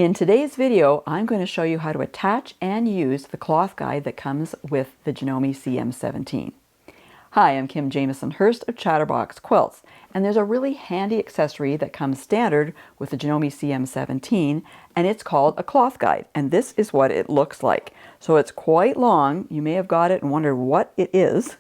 In today's video, I'm going to show you how to attach and use the cloth guide that comes with the Janome CM17. Hi, I'm Kim Jamieson Hurst of Chatterbox Quilts, and there's a really handy accessory that comes standard with the Janome CM17, and it's called a cloth guide, and this is what it looks like. So it's quite long. You may have got it and wondered what it is.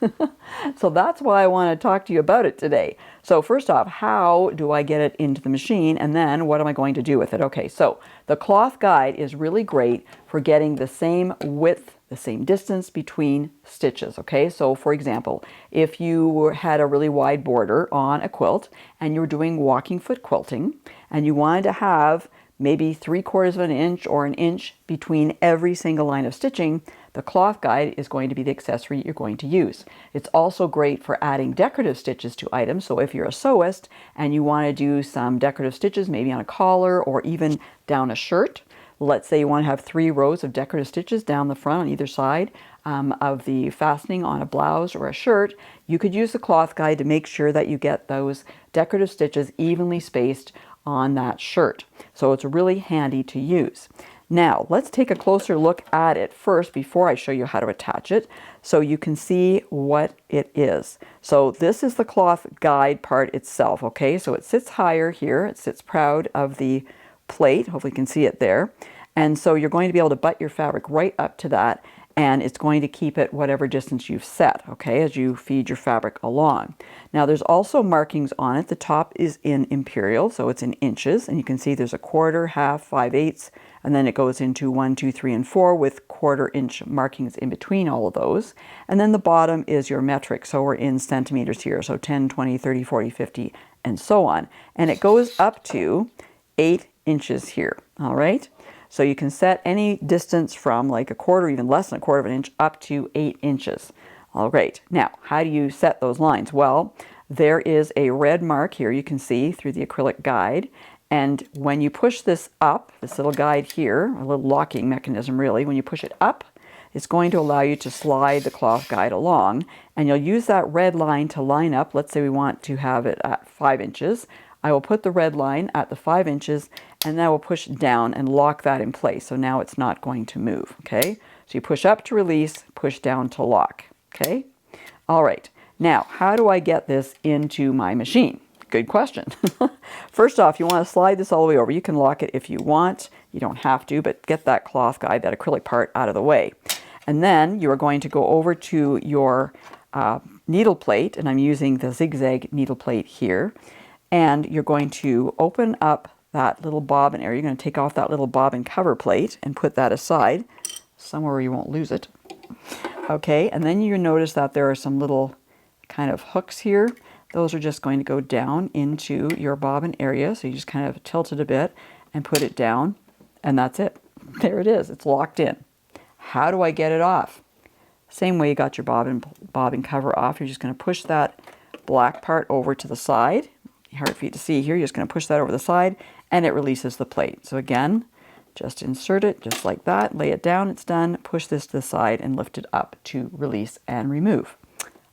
So that's why I want to talk to you about it today. So first off, how do I get it into the machine, and then what am I going to do with it? Okay, so the cloth guide is really great for getting the same width, the same distance between stitches, okay? So for example, if you had a really wide border on a quilt and you were doing walking foot quilting and you wanted to have maybe 3/4 of an inch or an inch between every single line of stitching, the cloth guide is going to be the accessory you're going to use. It's also great for adding decorative stitches to items. So if you're a sewist and you want to do some decorative stitches, maybe on a collar or even down a shirt, let's say you want to have 3 rows of decorative stitches down the front on either side of the fastening on a blouse or a shirt, you could use the cloth guide to make sure that you get those decorative stitches evenly spaced on that shirt. So it's really handy to use. Now, let's take a closer look at it first before I show you how to attach it so you can see what it is. So this is the cloth guide part itself, okay? So it sits higher here. It sits proud of the plate. Hopefully you can see it there. And so you're going to be able to butt your fabric right up to that, and it's going to keep it whatever distance you've set, okay, as you feed your fabric along. Now there's also markings on it. The top is in imperial, so it's in inches, and you can see there's a 1/4, 1/2, 5/8, and then it goes into 1, 2, 3, and 4 with 1/4 inch markings in between all of those. And then the bottom is your metric, so we're in centimeters here, so 10, 20, 30, 40, 50, and so on. And it goes up to 8 inches here, all right? So you can set any distance from like 1/4, even less than 1/4 of an inch, up to 8 inches. All right, now how do you set those lines? Well, there is a red mark here you can see through the acrylic guide, and when you push this up, this little guide here, a little locking mechanism really, when you push it up, it's going to allow you to slide the cloth guide along, and you'll use that red line to line up. Let's say we want to have it at 5 inches. I will put the red line at the 5 inches, and then I will push down and lock that in place. So now it's not going to move, okay? So you push up to release, push down to lock, okay? All right, now how do I get this into my machine? Good question. First off, you want to slide this all the way over. You can lock it if you want. You don't have to, but get that cloth guide, that acrylic part, out of the way. And then you are going to go over to your needle plate, and I'm using the zigzag needle plate here. And you're going to open up that little bobbin area. You're going to take off that little bobbin cover plate and put that aside somewhere where you won't lose it. Okay, and then you notice that there are some little kind of hooks here. Those are just going to go down into your bobbin area. So you just kind of tilt it a bit and put it down, and that's it. There it is. It's locked in. How do I get it off? Same way you got your bobbin cover off. You're just going to push that black part over to the side. Hard for you to see here. You're just going to push that over the side, and it releases the plate. So again, just insert it just like that, lay it down, it's done, push this to the side and lift it up to release and remove.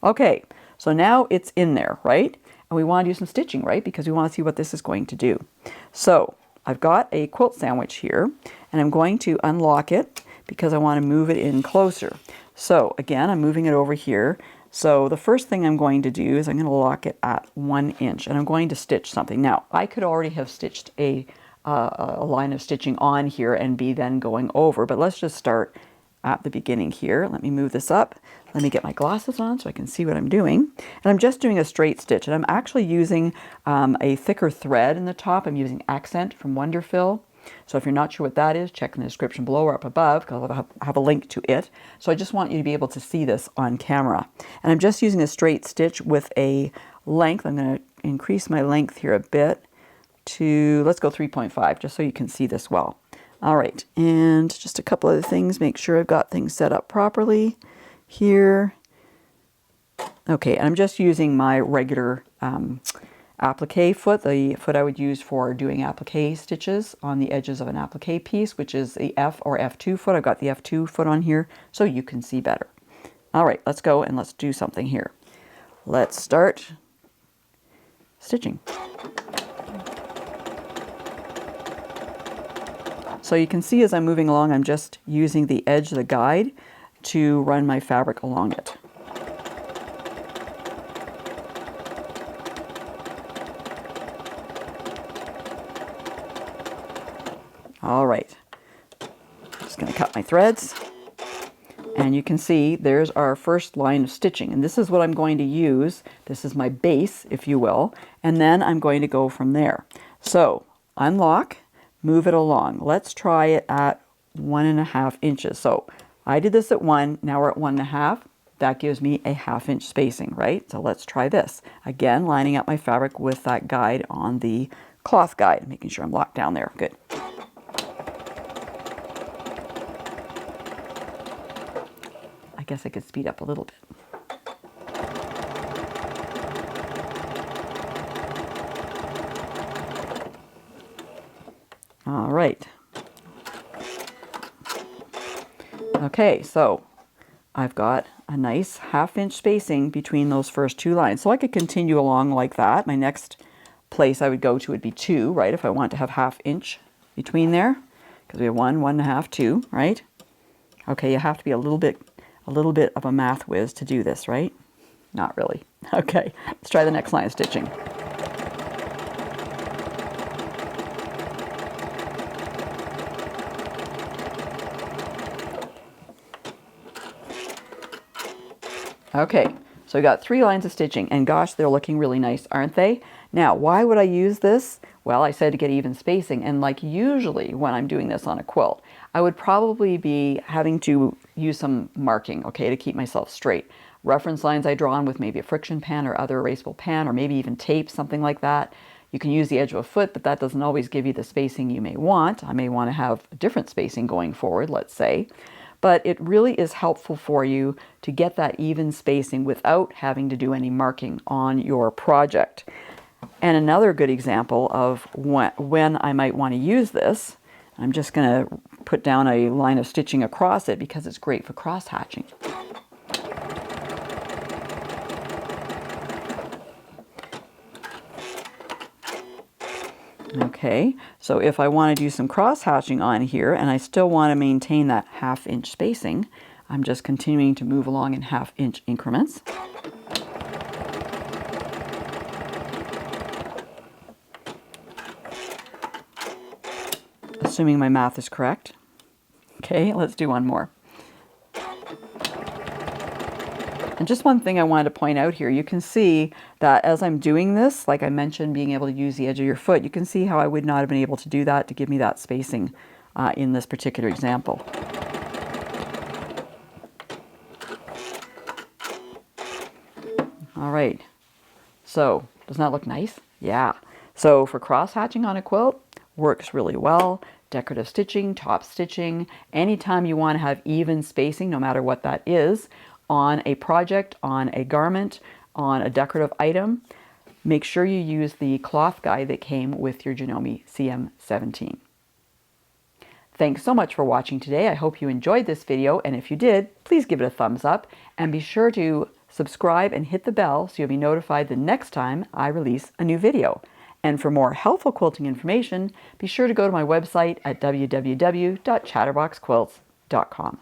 Okay, so now it's in there, right? And we want to do some stitching, right? Because we want to see what this is going to do. So I've got a quilt sandwich here, and I'm going to unlock it because I want to move it in closer. So again, I'm moving it over here. So the first thing I'm going to do is I'm going to lock it at 1 inch, and I'm going to stitch something. Now, I could already have stitched a line of stitching on here and be then going over, but let's just start at the beginning here. Let me move this up. Let me get my glasses on so I can see what I'm doing. And I'm just doing a straight stitch, and I'm actually using a thicker thread in the top. I'm using Accent from Wonderfill. So if you're not sure what that is, check in the description below or up above, because I'll have a link to it. So I just want you to be able to see this on camera. And I'm just using a straight stitch with a length. I'm going to increase my length here a bit to, let's go 3.5, just so you can see this well. All right, and just a couple other things. Make sure I've got things set up properly here. Okay, and I'm just using my regular applique foot, the foot I would use for doing applique stitches on the edges of an applique piece, which is the F or F2 foot. I've got the F2 foot on here so you can see better. All right, let's go and let's do something here. Let's start stitching. So you can see as I'm moving along, I'm just using the edge of the guide to run my fabric along it. All right, just going to cut my threads. And you can see there's our first line of stitching. And this is what I'm going to use. This is my base, if you will. And then I'm going to go from there. So unlock, move it along. Let's try it at 1.5 inches. So I did this at 1, now we're at 1.5. That gives me a 1/2 inch spacing, right? So let's try this. Again, lining up my fabric with that guide on the cloth guide, making sure I'm locked down there. Good. I guess I could speed up a little bit. All right. Okay, so I've got a nice 1/2 inch spacing between those first 2 lines. So I could continue along like that. My next place I would go to would be 2, right? If I want to have 1/2 inch between there, because we have 1, 1.5, 2, right? Okay, you have to be a little bit of a math whiz to do this, right? Not really. Okay, let's try the next line of stitching. Okay, so we got 3 lines of stitching, and gosh, they're looking really nice, aren't they? Now, why would I use this? Well, I said to get even spacing, and like usually when I'm doing this on a quilt, I would probably be having to use some marking, okay, to keep myself straight. Reference lines I draw on with maybe a friction pen or other erasable pen, or maybe even tape, something like that. You can use the edge of a foot, but that doesn't always give you the spacing you may want. I may want to have a different spacing going forward, let's say. But it really is helpful for you to get that even spacing without having to do any marking on your project. And another good example of when I might want to use this, I'm just going to put down a line of stitching across it because it's great for cross hatching. Okay, so if I want to do some cross hatching on here and I still want to maintain that 1/2 inch spacing, I'm just continuing to move along in 1/2 inch increments. Assuming my math is correct. Okay, let's do one more. And just one thing I wanted to point out here, you can see that as I'm doing this, like I mentioned, being able to use the edge of your foot, you can see how I would not have been able to do that to give me that spacing in this particular example. All right, so doesn't that look nice? Yeah. So for cross hatching on a quilt, works really well. Decorative stitching, top stitching, anytime you want to have even spacing, no matter what that is, on a project, on a garment, on a decorative item, make sure you use the cloth guide that came with your Janome CM17. Thanks so much for watching today. I hope you enjoyed this video, and if you did, please give it a thumbs up, and be sure to subscribe and hit the bell so you'll be notified the next time I release a new video. And for more helpful quilting information, be sure to go to my website at www.chatterboxquilts.com.